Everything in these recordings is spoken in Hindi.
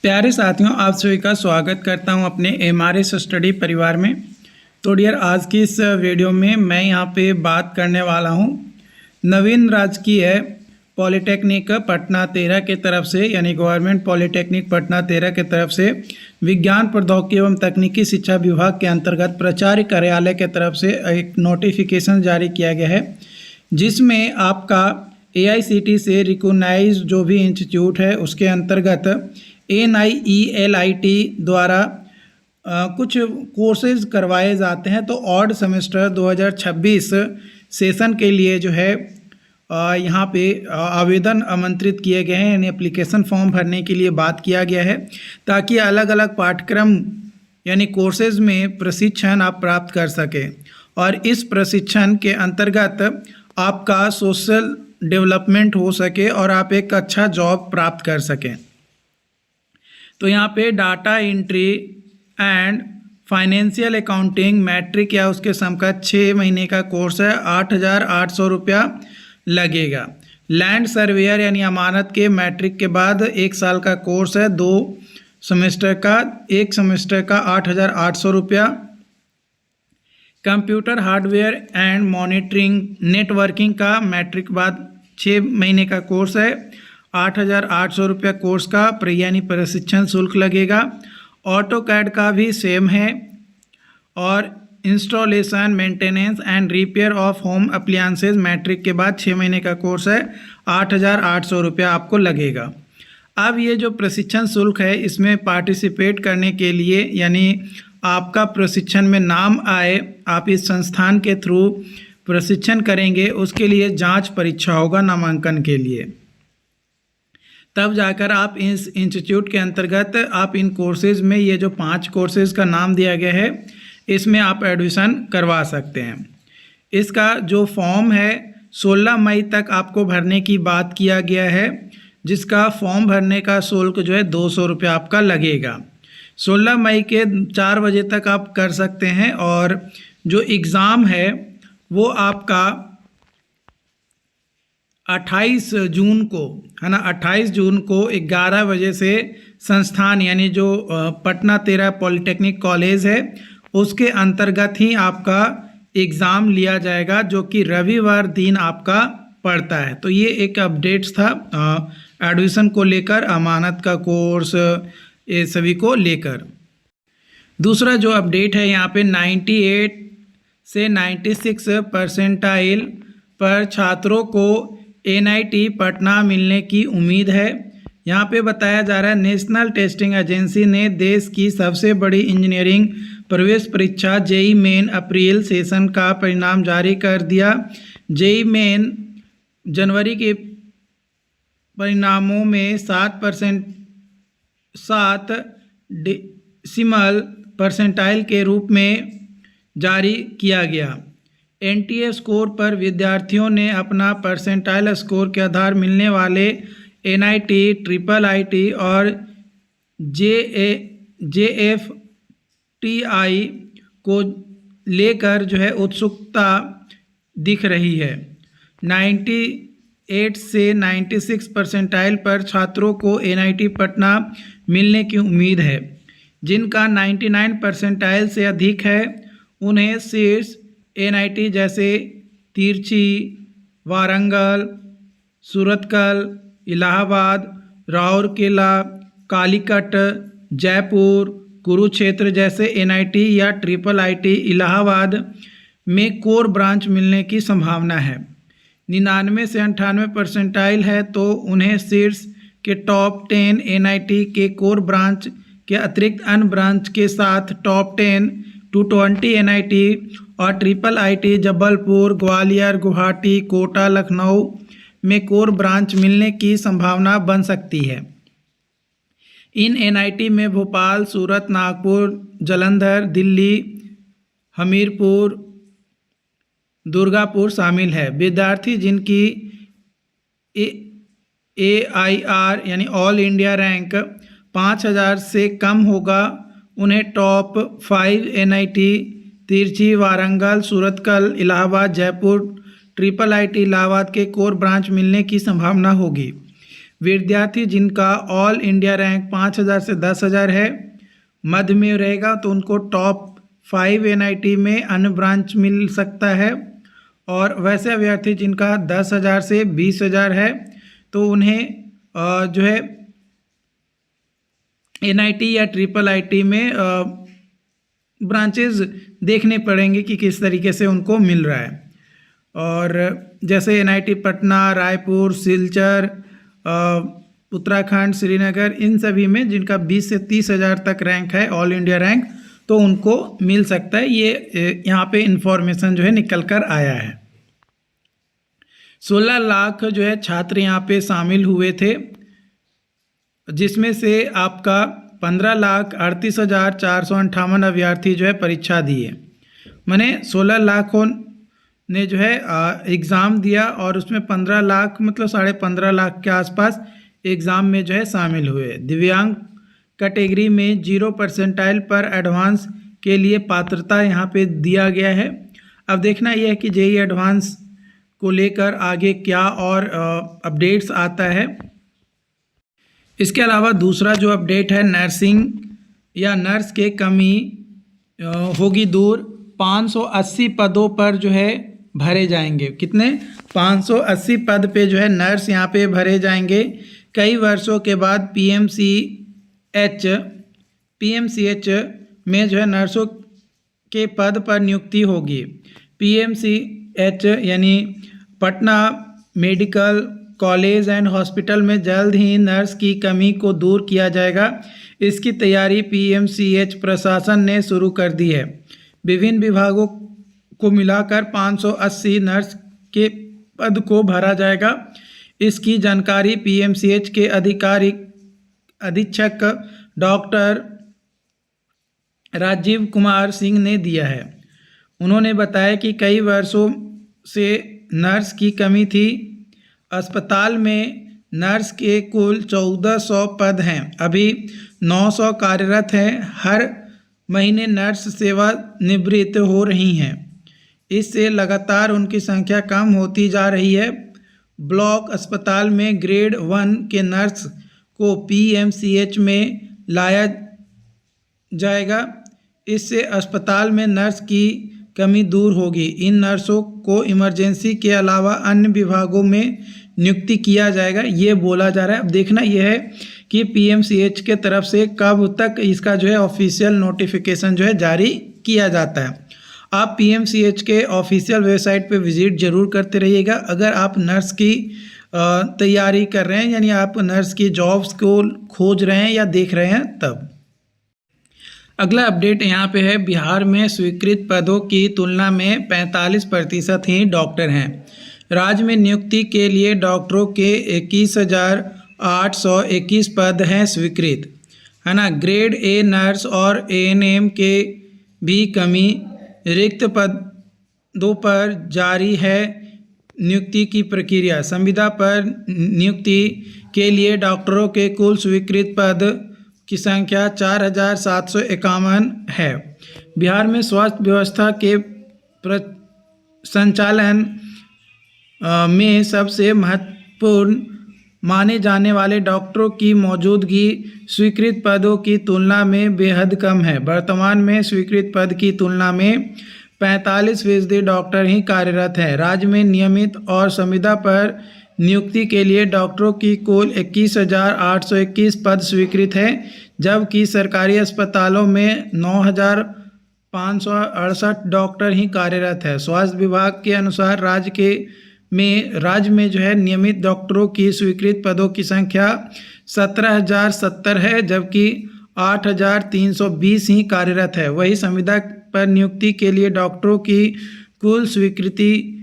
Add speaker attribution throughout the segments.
Speaker 1: प्यारे साथियों, आप सभी का स्वागत करता हूं अपने एमआरएस स्टडी परिवार में। तो डियर, आज की इस वीडियो में मैं यहां पे बात करने वाला हूं नवीन राजकीय पॉलिटेक्निक पटना 13 के तरफ से, यानी गवर्नमेंट पॉलिटेक्निक पटना 13 के तरफ से विज्ञान प्रौद्योगिकी एवं तकनीकी शिक्षा विभाग के अंतर्गत प्राचार्य कार्यालय के तरफ से एक नोटिफिकेशन जारी किया गया है, जिसमें आपका AICTE से रिकॉग्नाइज जो भी इंस्टीट्यूट है उसके अंतर्गत NIELIT द्वारा कुछ कोर्सेज करवाए जाते हैं। तो ऑड सेमेस्टर 2026 सेशन के लिए जो है यहाँ पे आवेदन आमंत्रित किए गए हैं, यानी एप्लीकेशन फॉर्म भरने के लिए बात किया गया है, ताकि अलग अलग पाठ्यक्रम यानी कोर्सेज में प्रशिक्षण आप प्राप्त कर सकें और इस प्रशिक्षण के अंतर्गत आपका सोशल डेवलपमेंट हो सके और आप एक अच्छा जॉब प्राप्त कर सकें। तो यहाँ पे data entry and financial accounting matric या उसके समकक्ष 6 महीने का कोर्स है, 8,800 रुपया लगेगा। लैंड सर्वेयर यानी अमानत के मैट्रिक के बाद 1 साल का कोर्स है, 2 सेमेस्टर का, 1 सेमेस्टर का 8,800 रुपया। Computer hardware and monitoring networking का मैट्रिक बाद 6 महीने का कोर्स है, 8,800 रुपया कोर्स का यानी प्रशिक्षण शुल्क लगेगा। ऑटोकैड का भी सेम है और installation maintenance and repair of home appliances matric के बाद 6 महीने का कोर्स है, 8,800 रुपया आपको लगेगा। अब ये जो प्रशिक्षण शुल्क है, इसमें पार्टिसिपेट करने के लिए यानी आपका प्रशिक्षण में नाम आए, आप इस संस्थान के थ्रू प्रशिक्षण करेंगे, उसके लिए जांच परीक्षा होगा नामांकन के लिए। तब जाकर आप इस इंस्टीट्यूट के अंतर्गत आप इन कोर्सेज़ में, ये जो 5 कोर्सेज़ का नाम दिया गया है, इसमें आप एडमिशन करवा सकते हैं। इसका जो फॉर्म है 16 मई तक आपको भरने की बात किया गया है, जिसका फॉर्म भरने का शुल्क जो है 200 रुपया आपका लगेगा। 16 मई के 4 बजे तक आप कर सकते हैं और जो एग्ज़ाम है वो आपका 28 जून को है ना, 28 जून को 11 बजे से संस्थान यानी जो पटना 13 पॉलिटेक्निक कॉलेज है उसके अंतर्गत ही आपका एग्ज़ाम लिया जाएगा, जो कि रविवार दिन आपका पड़ता है। तो ये एक अपडेट्स था एडमिशन को लेकर, अमानत का कोर्स, ये सभी को लेकर। दूसरा जो अपडेट है यहाँ पे 98 से 96 परसेंटाइल पर छात्रों को NIT पटना मिलने की उम्मीद है। यहाँ पे बताया जा रहा है नेशनल टेस्टिंग एजेंसी ने देश की सबसे बड़ी इंजीनियरिंग प्रवेश परीक्षा JEE मेन अप्रैल सेशन का परिणाम जारी कर दिया। JEE मेन जनवरी के परिणामों में 7 डेसिमल परसेंटाइल के रूप में जारी किया गया। NTA स्कोर पर विद्यार्थियों ने अपना परसेंटाइल स्कोर के आधार मिलने वाले NIT, IIIT और JFTI को लेकर जो है उत्सुकता दिख रही है। 98 से 96 परसेंटाइल पर छात्रों को NIT पटना मिलने की उम्मीद है। जिनका 99 परसेंटाइल से अधिक है उन्हें शीर्ष NIT जैसे तिरछी, वारंगल, सूरतकल, इलाहाबाद, राउरकेला, कालीकट, जयपुर, कुरुक्षेत्र जैसे NIT या IIIT इलाहाबाद में कोर ब्रांच मिलने की संभावना है। 99 से 98 परसेंटाइल है तो उन्हें शीर्ष के टॉप 10 NIT के कोर ब्रांच के अतिरिक्त अन्य ब्रांच के साथ टॉप 10 220 NIT और IIIT जबलपुर, ग्वालियर, गुवाहाटी, कोटा, लखनऊ में कोर ब्रांच मिलने की संभावना बन सकती है। इन NIT में भोपाल, सूरत, नागपुर, जालंधर, दिल्ली, हमीरपुर, दुर्गापुर शामिल है। विद्यार्थी जिनकी AIR यानी ऑल इंडिया रैंक 5000 से कम होगा उन्हें टॉप 5 NIT तिरछी, वारंगल, सूरतकल, इलाहाबाद, जयपुर, IIIT इलाहाबाद के कोर ब्रांच मिलने की संभावना होगी। विद्यार्थी जिनका ऑल इंडिया रैंक 5000 से 10,000 है, मध्य में रहेगा तो उनको टॉप 5 NIT में अन्य ब्रांच मिल सकता है। और वैसे अभ्यर्थी जिनका 10,000 से 20,000 है तो उन्हें जो है NIT या IIIT में ब्रांचेस देखने पड़ेंगे कि किस तरीके से उनको मिल रहा है। और जैसे NIT पटना, रायपुर, सिलचर, उत्तराखंड, श्रीनगर, इन सभी में जिनका 20 से 30,000 तक रैंक है, ऑल इंडिया रैंक, तो उनको मिल सकता है। ये यहाँ पे इंफॉर्मेशन जो है निकल कर आया है। 16 लाख जो है छात्र यहाँ पे शामिल हुए थे, जिसमें से आपका 15,38,458 अभ्यर्थी जो है परीक्षा दिए। माने 16 लाखों ने जो है एग्ज़ाम दिया और उसमें 15 लाख मतलब 15.5 लाख के आसपास एग्ज़ाम में जो है शामिल हुए। दिव्यांग कैटेगरी में 0 परसेंटाइल पर एडवांस के लिए पात्रता यहाँ पे दिया गया है। अब देखना यह है कि JEE एडवांस को लेकर आगे क्या और अपडेट्स आता है। इसके अलावा दूसरा जो अपडेट है, नर्सिंग या नर्स के कमी होगी दूर। 580 पदों पर जो है भरे जाएंगे। कितने? 580 पद पे जो है नर्स यहाँ पे भरे जाएंगे। कई वर्षों के बाद PMCH में जो है नर्सों के पद पर नियुक्ति होगी। PMCH यानी Patna medical college and hospital में जल्द ही नर्स की कमी को दूर किया जाएगा। इसकी तैयारी PMCH प्रशासन ने शुरू कर दी है। विभिन्न विभागों को मिलाकर 580 नर्स के पद को भरा जाएगा। इसकी जानकारी PMCH के अधीक्षक डॉक्टर राजीव कुमार सिंह ने दिया है। उन्होंने बताया कि कई वर्षों से नर्स की कमी थी। अस्पताल में नर्स के कुल 1400 पद हैं, अभी 900 कार्यरत हैं। हर महीने नर्स सेवानिवृत्त हो रही हैं, इससे लगातार उनकी संख्या कम होती जा रही है। ब्लॉक अस्पताल में ग्रेड 1 के नर्स को PMCH में लाया जाएगा। इससे अस्पताल में नर्स की कमी दूर होगी। इन नर्सों को इमरजेंसी के अलावा अन्य विभागों में नियुक्ति किया जाएगा, ये बोला जा रहा है। अब देखना यह है कि PMCH के तरफ से कब तक इसका जो है ऑफिशियल नोटिफिकेशन जो है जारी किया जाता है। आप PMCH के ऑफिशियल वेबसाइट पे विजिट जरूर करते रहिएगा। अगर आप नर्स की तैयारी कर रहे हैं, यानी आप नर्स की जॉब्स को खोज रहे हैं या देख रहे हैं, तब। अगला अपडेट यहाँ पे है, बिहार में स्वीकृत पदों की तुलना में 45% ही डॉक्टर हैं। राज्य में नियुक्ति के लिए डॉक्टरों के 21,821 पद हैं स्वीकृत, है ना। ग्रेड A नर्स और ANM के भी कमी। रिक्त पदों पर जारी है नियुक्ति की प्रक्रिया। संविदा पर नियुक्ति के लिए डॉक्टरों के कुल स्वीकृत पद की संख्या 4,751 है। बिहार में स्वास्थ्य व्यवस्था के संचालन में सबसे महत्वपूर्ण माने जाने वाले डॉक्टरों की मौजूदगी स्वीकृत पदों की तुलना में बेहद कम है। वर्तमान में स्वीकृत पद की तुलना में 45% डॉक्टर ही कार्यरत हैं। राज्य में नियमित और संविदा पर नियुक्ति के लिए डॉक्टरों की कुल 21,821 पद स्वीकृत हैं, जबकि सरकारी अस्पतालों में 9,568 डॉक्टर ही कार्यरत है। स्वास्थ्य विभाग के अनुसार राज्य में जो है नियमित डॉक्टरों की स्वीकृत पदों की संख्या 17,070 है, जबकि 8,320 ही कार्यरत है। वही संविदा पर नियुक्ति के लिए डॉक्टरों की कुल स्वीकृति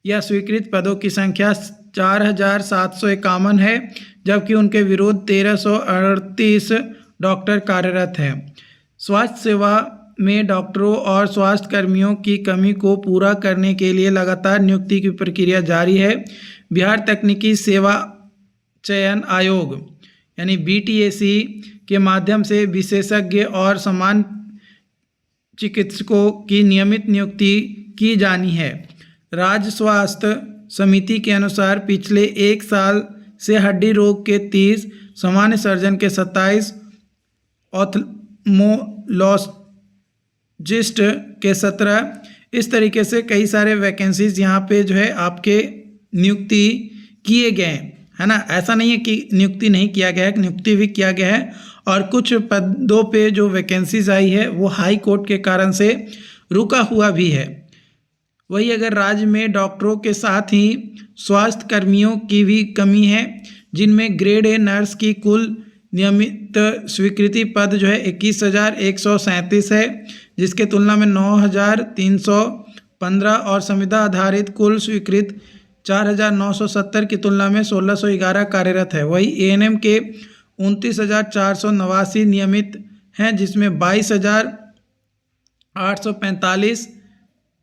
Speaker 1: या स्वीकृत पदों की संख्या 4,751 है, जबकि उनके विरुद्ध 1,338 डॉक्टर कार्यरत हैं। स्वास्थ्य सेवा में डॉक्टरों और स्वास्थ्य कर्मियों की कमी को पूरा करने के लिए लगातार नियुक्ति की प्रक्रिया जारी है। बिहार तकनीकी सेवा चयन आयोग यानी BTAC के माध्यम से विशेषज्ञ और समान चिकित्सकों की नियमित नियुक्ति की जानी है। राज्य स्वास्थ्य समिति के अनुसार पिछले 1 साल से हड्डी रोग के 30, सामान्य सर्जन के 27, ऑप्थेल्मोलॉजिस्ट के 17। इस तरीके से कई सारे वैकेंसीज यहाँ पे जो है आपके नियुक्ति किए गए हैं, है ना। ऐसा नहीं है कि नियुक्ति नहीं किया गया है, नियुक्ति भी किया गया है। और कुछ पदों पे जो वैकेंसीज आई है वो हाई कोर्ट के कारण से रुका हुआ भी है। वही अगर राज्य में डॉक्टरों के साथ ही स्वास्थ्य कर्मियों की भी कमी है, जिनमें ग्रेड ए नर्स की कुल नियमित स्वीकृति पद जो है 21,137 है, जिसके तुलना में 9,315 और संविदा आधारित कुल स्वीकृत 4,970 की तुलना में 1,611 कार्यरत है। वही एएनएम के 29,489 नियमित हैं, जिसमें 22,845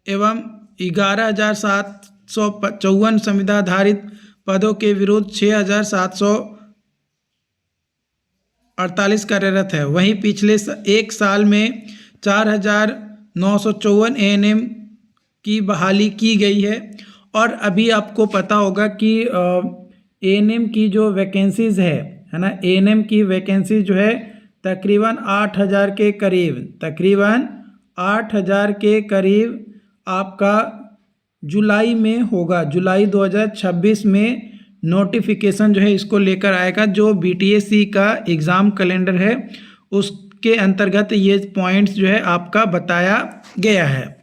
Speaker 1: एवं 11,754 संविदाधारित पदों के विरुद्ध 6,748 कार्यरत है। वहीं पिछले एक साल में 4,954 एएनएम की बहाली की गई है। और अभी आपको पता होगा कि एएनएम की जो वैकेंसीज़ है ना, एएनएम की वैकेंसी जो है तकरीबन 8,000 के करीब, तकरीबन 8,000 के करीब आपका जुलाई में होगा। जुलाई 2026 में नोटिफिकेशन जो है इसको लेकर आएगा। जो बीटीएससी का एग्ज़ाम कैलेंडर है उसके अंतर्गत ये पॉइंट्स जो है आपका बताया गया है।